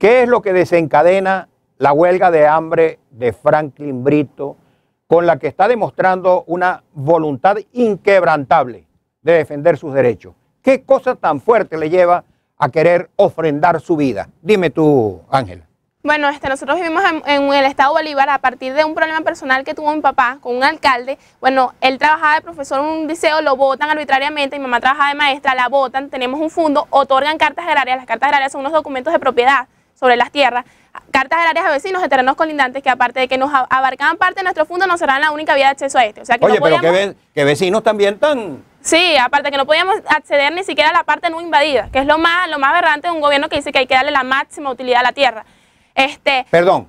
¿Qué es lo que desencadena la huelga de hambre de Franklin Brito, con la que está demostrando una voluntad inquebrantable de defender sus derechos? ¿Qué cosa tan fuerte le lleva a querer ofrendar su vida? Dime tú, Ángela. Bueno, nosotros vivimos en el estado Bolívar a partir de un problema personal que tuvo mi papá con un alcalde. Bueno, él trabajaba de profesor en un liceo, lo votan arbitrariamente, mi mamá trabajaba de maestra, la votan, tenemos un fondo, otorgan cartas agrarias. Las cartas agrarias son unos documentos de propiedad sobre las tierras, cartas agrarias a vecinos de terrenos colindantes que aparte de que nos abarcaban parte de nuestro fondo, nos serán la única vía de acceso a este. O sea, que oye, no podíamos... pero que vecinos también tan... Sí, aparte que no podíamos acceder ni siquiera a la parte no invadida, que es lo más aberrante de un gobierno que dice que hay que darle la máxima utilidad a la tierra. Perdón,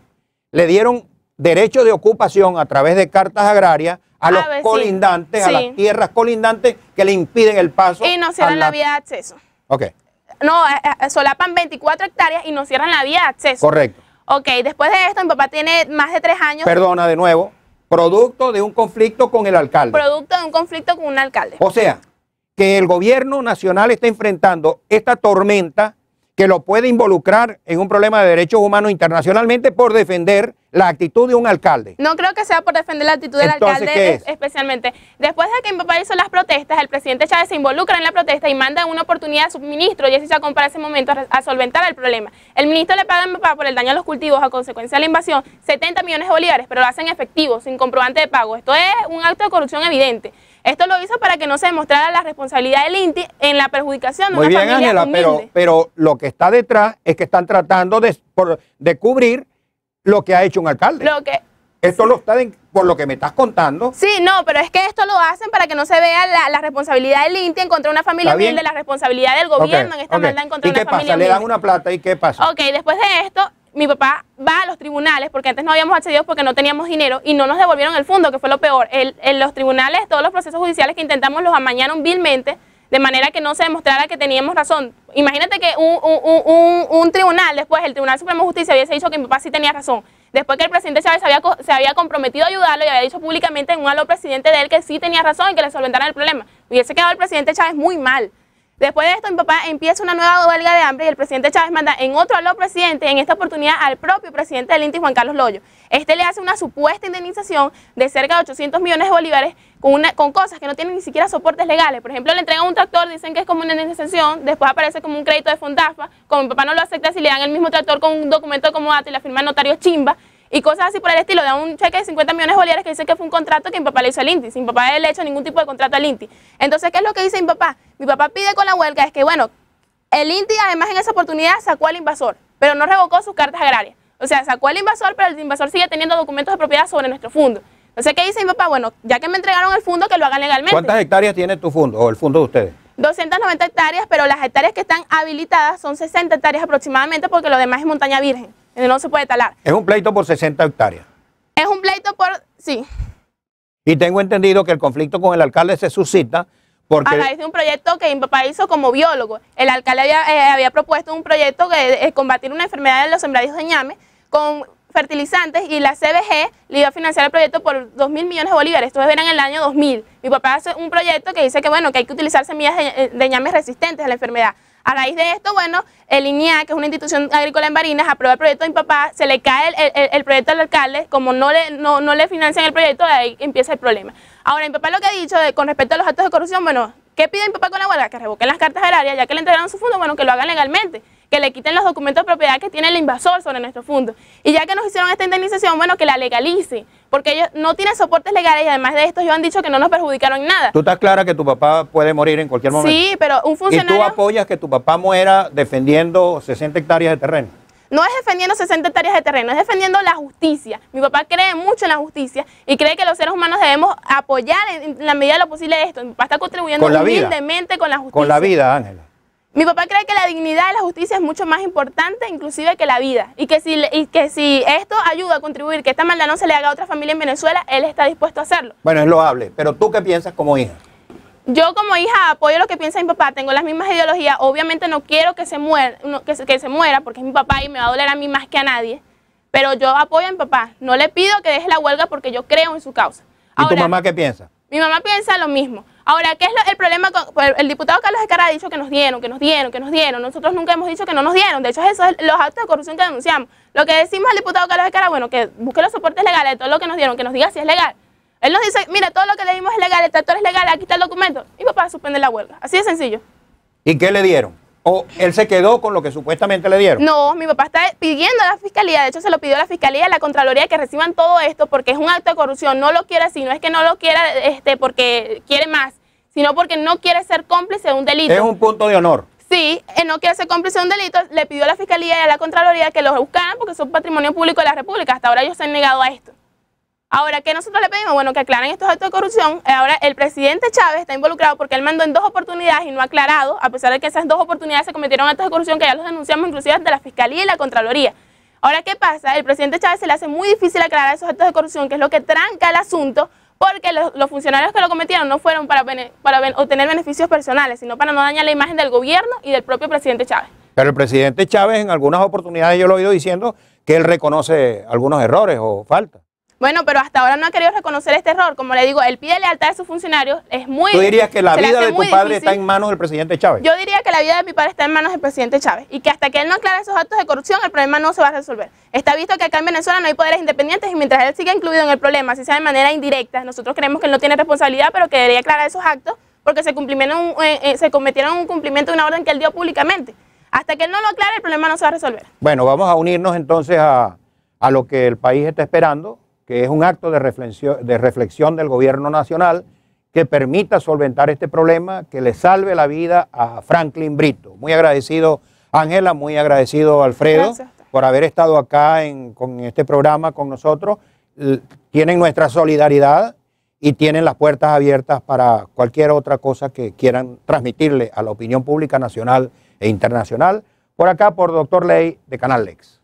le dieron derecho de ocupación a través de cartas agrarias a los colindantes, a las tierras colindantes que le impiden el paso. Y nos cierran la vía de acceso. Ok. No, solapan 24 hectáreas y nos cierran la vía de acceso. Correcto. Ok, después de esto, mi papá tiene más de 3 años. Perdona de nuevo, producto de un conflicto con el alcalde. Producto de un conflicto con un alcalde. O sea, que el gobierno nacional está enfrentando esta tormenta que lo puede involucrar en un problema de derechos humanos internacionalmente por defender la actitud de un alcalde. No creo que sea por defender la actitud del alcalde especialmente. Después de que mi papá hizo las protestas, el presidente Chávez se involucra en la protesta y manda una oportunidad a su ministro, Jessy Chacón, para ese momento a solventar el problema. El ministro le paga a mi papá por el daño a los cultivos a consecuencia de la invasión 70 millones de bolívares, pero lo hacen efectivo, sin comprobante de pago. Esto es un acto de corrupción evidente. Esto lo hizo para que no se demostrara la responsabilidad del INTI en la perjudicación de una familia humilde. Ángela, pero lo que está detrás es que están tratando de cubrir lo que ha hecho un alcalde. Esto lo está por lo que me estás contando. Sí, no, pero es que esto lo hacen para que no se vea la responsabilidad del INTI en contra de una familia humilde, la responsabilidad del gobierno en esta maldad en contra de una familia humilde. ¿Y qué pasa? ¿Le dan una plata y qué pasa? Ok, después de esto, mi papá va a los tribunales, porque antes no habíamos accedido porque no teníamos dinero y no nos devolvieron el fondo, que fue lo peor. En los tribunales, todos los procesos judiciales que intentamos los amañaron vilmente, de manera que no se demostrara que teníamos razón. Imagínate que un tribunal, después el Tribunal Supremo de Justicia hubiese dicho que mi papá sí tenía razón. Después que el presidente Chávez se había comprometido a ayudarlo y había dicho públicamente en un aló presidente de él que sí tenía razón y que le solventaran el problema. Hubiese quedado el presidente Chávez muy mal. Después de esto, mi papá empieza una nueva huelga de hambre y el presidente Chávez manda en otro aló presidente, en esta oportunidad al propio presidente del INTI, Juan Carlos Loyo. Este le hace una supuesta indemnización de cerca de 800 millones de bolívares con cosas que no tienen ni siquiera soportes legales. Por ejemplo, le entregan un tractor, dicen que es como una indemnización, después aparece como un crédito de Fondafa, como mi papá no lo acepta, si le dan el mismo tractor con un documento de comodato y la firma el notario chimba, y cosas así por el estilo, dan un cheque de 50 millones de bolívares que dice que fue un contrato que mi papá le hizo al INTI, sin papá le ha hecho ningún tipo de contrato al INTI. Entonces, ¿qué es lo que dice mi papá? Mi papá pide con la huelga, es que bueno, el INTI además en esa oportunidad sacó al invasor, pero no revocó sus cartas agrarias. O sea, sacó al invasor, pero el invasor sigue teniendo documentos de propiedad sobre nuestro fondo. Entonces, ¿qué dice mi papá? Bueno, ya que me entregaron el fondo, que lo hagan legalmente. ¿Cuántas hectáreas tiene tu fondo o el fondo de ustedes? 290 hectáreas, pero las hectáreas que están habilitadas son 60 hectáreas aproximadamente, porque lo demás es montaña virgen, donde no se puede talar. Es un pleito por 60 hectáreas. Es un pleito por... sí. Y tengo entendido que el conflicto con el alcalde se suscita porque... A raíz de un proyecto que mi papá hizo como biólogo. El alcalde había propuesto un proyecto que combatir una enfermedad de los sembradíos de ñame con fertilizantes y la CBG le iba a financiar el proyecto por 2.000 millones de bolívares. Esto era en el año 2000. Mi papá hace un proyecto que dice que, bueno, que hay que utilizar semillas de ñames resistentes a la enfermedad. A raíz de esto, bueno, el INIA, que es una institución agrícola en Barinas, aprueba el proyecto de mi papá, se le cae el proyecto al alcalde, como no le financian el proyecto, de ahí empieza el problema. Ahora, mi papá lo que ha dicho con respecto a los actos de corrupción, bueno, ¿qué pide mi papá con la huelga? Que revoquen las cartas agrarias, ya que le entregaron su fondo, bueno, que lo hagan legalmente, que le quiten los documentos de propiedad que tiene el invasor sobre nuestro fondo. Y ya que nos hicieron esta indemnización, bueno, que la legalicen, porque ellos no tienen soportes legales y además de esto ellos han dicho que no nos perjudicaron en nada. ¿Tú estás clara que tu papá puede morir en cualquier momento? Sí, pero un funcionario... ¿Y tú apoyas que tu papá muera defendiendo 60 hectáreas de terreno? No es defendiendo 60 hectáreas de terreno, es defendiendo la justicia. Mi papá cree mucho en la justicia y cree que los seres humanos debemos apoyar en la medida de lo posible esto. Mi papá está contribuyendo humildemente con la justicia. Con la vida, Ángela. Mi papá cree que la dignidad de la justicia es mucho más importante inclusive que la vida. Y que si esto ayuda a contribuir que esta maldad no se le haga a otra familia en Venezuela, él está dispuesto a hacerlo. Bueno, es loable. Pero ¿tú qué piensas como hija? Yo como hija apoyo lo que piensa mi papá, tengo las mismas ideologías, obviamente no quiero que se muera, que se muera porque es mi papá y me va a doler a mí más que a nadie, pero yo apoyo a mi papá, no le pido que deje la huelga porque yo creo en su causa. ¿Y tu mamá qué piensa? Mi mamá piensa lo mismo. Ahora, ¿qué es el problema? Pues, el diputado Carlos Escara ha dicho que nos dieron. Nosotros nunca hemos dicho que no nos dieron. De hecho, esos son los actos de corrupción que denunciamos. Lo que decimos al diputado Carlos Escara, bueno, que busque los soportes legales de todo lo que nos dieron, que nos diga si es legal. Él nos dice, mira, todo lo que le dimos es legal, el tractor es legal, aquí está el documento. Mi papá suspende la huelga. Así de sencillo. ¿Y qué le dieron? ¿O él se quedó con lo que supuestamente le dieron? No, mi papá está pidiendo a la fiscalía, de hecho se lo pidió a la fiscalía y a la Contraloría que reciban todo esto porque es un acto de corrupción, no lo quiere así, no es que no lo quiera porque quiere más, sino porque no quiere ser cómplice de un delito. Es un punto de honor. Sí, él no quiere ser cómplice de un delito, le pidió a la fiscalía y a la Contraloría que los buscaran porque son patrimonio público de la República, hasta ahora ellos se han negado a esto. Ahora, ¿qué nosotros le pedimos? Bueno, que aclaren estos actos de corrupción. Ahora, el presidente Chávez está involucrado porque él mandó en 2 oportunidades y no ha aclarado, a pesar de que esas 2 oportunidades se cometieron actos de corrupción que ya los denunciamos inclusive ante la Fiscalía y la Contraloría. Ahora, ¿qué pasa? El presidente Chávez se le hace muy difícil aclarar esos actos de corrupción, que es lo que tranca el asunto, porque los funcionarios que lo cometieron no fueron para obtener beneficios personales, sino para no dañar la imagen del gobierno y del propio presidente Chávez. Pero el presidente Chávez en algunas oportunidades yo lo he oído diciendo que él reconoce algunos errores o faltas. Bueno, pero hasta ahora no ha querido reconocer este error. Como le digo, él pide lealtad de sus funcionarios. Es muy. ¿Tú dirías que la vida de tu padre difícil. Está en manos del presidente Chávez? Yo diría que la vida de mi padre está en manos del presidente Chávez y que hasta que él no aclare esos actos de corrupción, el problema no se va a resolver. Está visto que acá en Venezuela no hay poderes independientes y mientras él siga incluido en el problema, si sea de manera indirecta, nosotros creemos que él no tiene responsabilidad, pero que debería aclarar esos actos porque se cometieron un cumplimiento de una orden que él dio públicamente. Hasta que él no lo aclare, el problema no se va a resolver. Bueno, vamos a unirnos entonces a lo que el país está esperando, que es un acto de reflexión del gobierno nacional que permita solventar este problema, que le salve la vida a Franklin Brito. Muy agradecido, Ángela, muy agradecido, Alfredo, Gracias. Por haber estado acá con este programa con nosotros. Tienen nuestra solidaridad y tienen las puertas abiertas para cualquier otra cosa que quieran transmitirle a la opinión pública nacional e internacional. Por acá, por Dr. Ley, de Canal Lex.